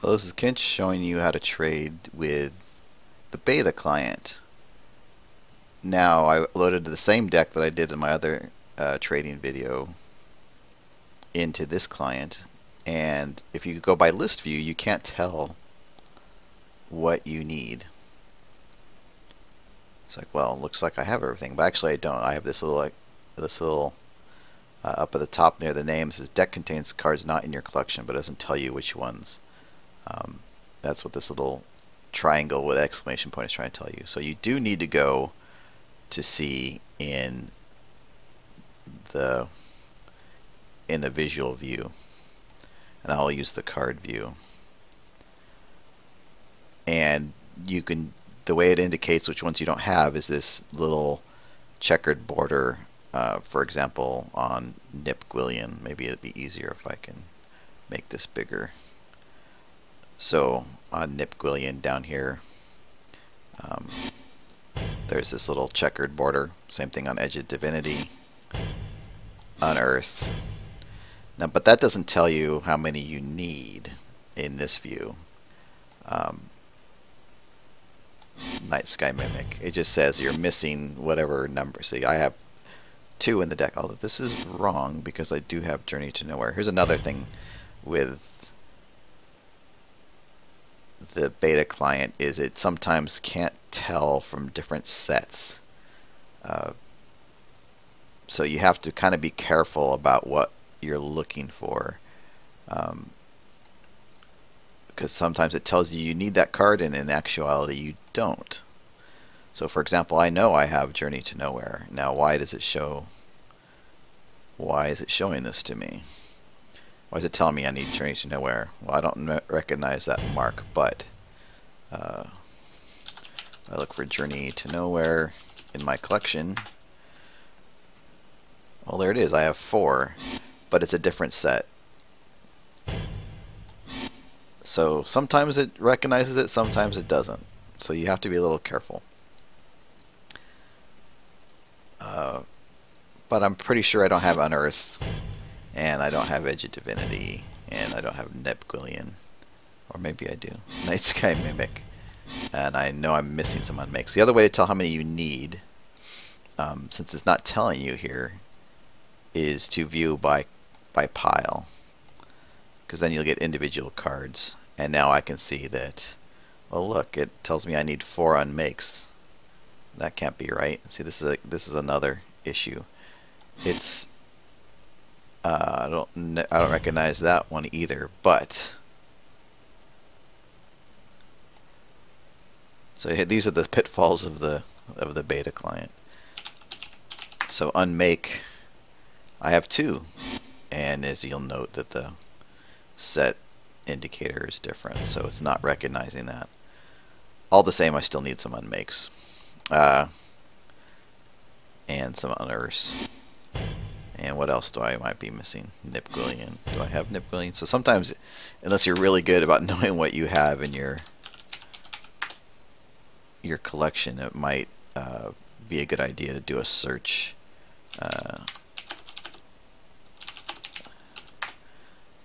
Well, this is Kinch showing you how to trade with the beta client. Now I loaded the same deck that I did in my other trading video into this client, and if you go by list view, you can't tell what you need. It's like, well, it looks like I have everything, but actually I don't. I have this little up at the top near the name says deck contains cards not in your collection, but it doesn't tell you which ones. That's what this little triangle with exclamation point is trying to tell you. So you do need to go to see in the visual view, and I'll use the card view. And you can, the way it indicates which ones you don't have is this little checkered border. For example, on Nip Gwillian, maybe it'd be easier if I can make this bigger. So on Nip Gwillian down here, there's this little checkered border. Same thing on Edge of Divinity, Unearth. Now, but that doesn't tell you how many you need in this view. Night Sky Mimic. It just says you're missing whatever number. See, I have 2 in the deck. Although this is wrong because I do have Journey to Nowhere. Here's another thing with the beta client is it sometimes can't tell from different sets. So you have to kind of be careful about what you're looking for. Because sometimes it tells you need that card and in actuality you don't. So for example, I know I have Journey to Nowhere. Now why does it show? Why is it showing this to me? Why is it telling me I need Journey to Nowhere? Well, I don't recognize that mark, but I look for Journey to Nowhere in my collection. Well, there it is. I have 4, but it's a different set. So sometimes it recognizes it, sometimes it doesn't. So you have to be a little careful. But I'm pretty sure I don't have Unearth, and I don't have Edge of Divinity, and I don't have Nip Gwillian. Or maybe I do. Night Sky Mimic. And I know I'm missing some unmakes. The other way to tell how many you need, since it's not telling you here, is to view by pile. Because then you'll get individual cards. And now I can see that, well look, it tells me I need 4 unmakes. That can't be right. See, this is another issue. It's I don't recognize that one either, but so these are the pitfalls of the beta client. So unmake, I have 2, and as you'll note that the set indicator is different, so it's not recognizing that. All the same, I still need some unmakes and some unearths. And what else do I might be missing? Nip Gwillian. Do I have Nip Gwillian? So sometimes, unless you're really good about knowing what you have in your collection, it might be a good idea to do a search to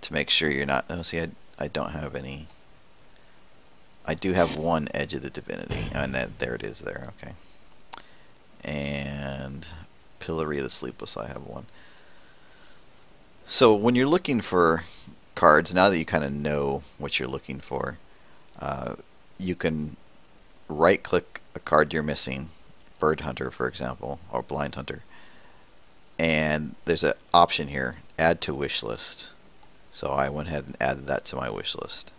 make sure you're not. Oh, see, I don't have any. I do have 1 Edge of the Divinity, and there it is there. Okay. And Pillory of the Sleepless, I have 1. So when you're looking for cards, now that you kind of know what you're looking for, you can right-click a card you're missing, Bird Hunter, for example, or Blind Hunter, and there's an option here, Add to Wish List. So I went ahead and added that to my wish list.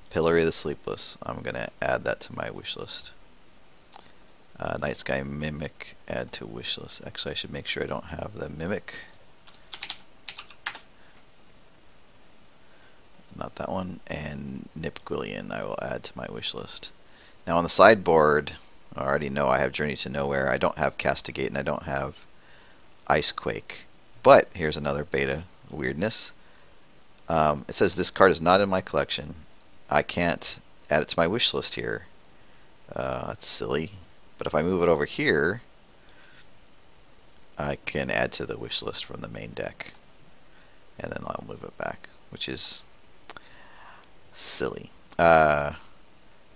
Pillory of the Sleepless, I'm going to add that to my wish list. Night Sky Mimic, add to wish list. Actually, I should make sure I don't have the Mimic. Not that one. And Nip Gwillian, I will add to my wish list. Now on the sideboard, I already know I have Journey to Nowhere. I don't have Castigate, and I don't have Icequake. But here's another beta weirdness. It says this card is not in my collection. I can't add it to my wish list here. That's silly. But if I move it over here, I can add to the wish list from the main deck. And then I'll move it back, which is Silly. And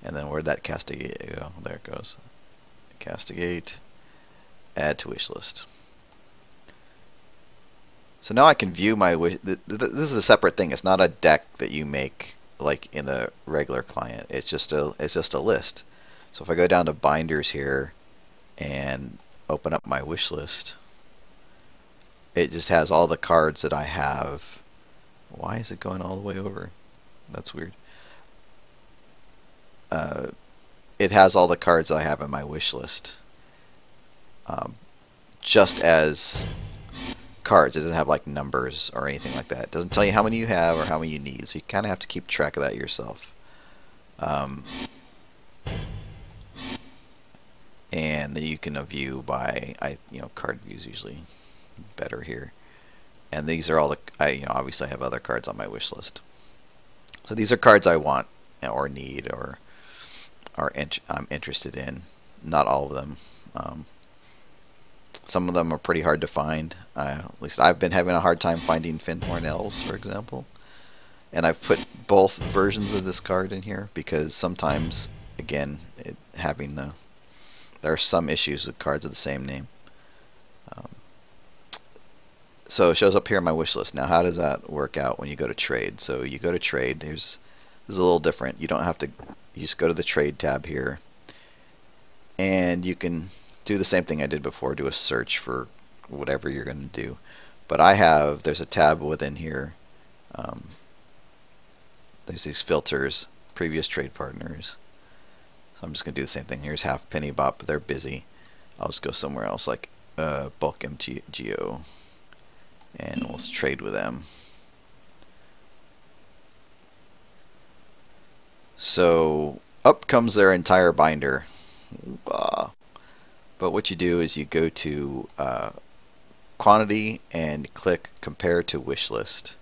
then where'd that castigate go? There it goes. Castigate. Add to wish list. So now I can view my wish. This is a separate thing. It's not a deck that you make like in the regular client. It's just a list. So if I go down to binders here and open up my wish list, it just has all the cards that I have. Why is it going all the way over? That's weird. It has all the cards that I have in my wish list. Just as cards. It doesn't have like numbers or anything like that. It doesn't tell you how many you have or how many you need. So you kind of have to keep track of that yourself. And you can view by card views usually better here. And these are all the obviously I have other cards on my wish list. So these are cards I want or need or I'm interested in. Not all of them. Some of them are pretty hard to find. At least I've been having a hard time finding Finhorn Elves, for example. And I've put both versions of this card in here because sometimes, again, there are some issues with cards of the same name. So it shows up here in my wish list. Now, how does that work out when you go to trade? So you go to trade. This is a little different. You don't have to. You just go to the trade tab here, and you can do the same thing I did before. Do a search for whatever you're going to do. But there's a tab within here. There's these filters, previous trade partners. So I'm just going to do the same thing. Here's Half Penny Bot, but they're busy. I'll just go somewhere else like Bulk MTGO. And we'll trade with them. So up comes their entire binder. But what you do is you go to quantity and click compare to wish list.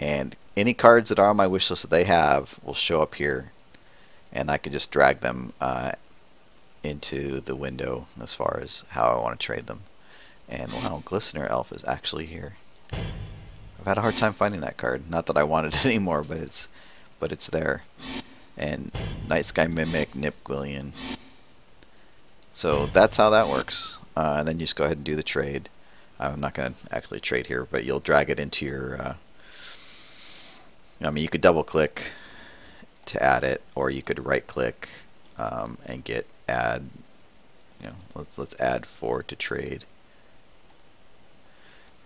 And any cards that are on my wish list that they have will show up here. And I can just drag them into the window as far as how I want to trade them. And wow, Glistener Elf is actually here. I've had a hard time finding that card. Not that I wanted it anymore, but it's there. And Night Sky Mimic, Nipquillian. So that's how that works. And then you just go ahead and do the trade. I'm not going to actually trade here, but you'll drag it into your. You could double click to add it, or you could right click and get add. Let's add 4 to trade.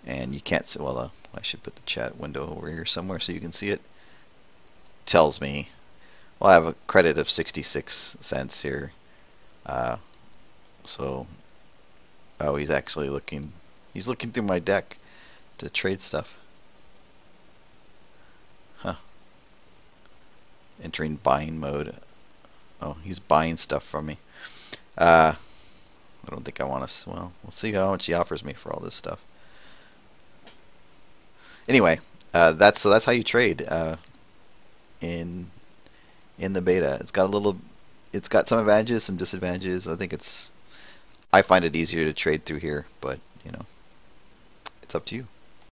And you can't see, well, I should put the chat window over here somewhere so you can see it. Tells me, well, I have a credit of 66 cents here. So, he's actually looking through my deck to trade stuff. Huh. Entering buying mode. Oh, he's buying stuff from me. I don't think I want to, well, we'll see how much he offers me for all this stuff. Anyway, that's how you trade in the beta. It's got some advantages, some disadvantages. I find it easier to trade through here, but it's up to you.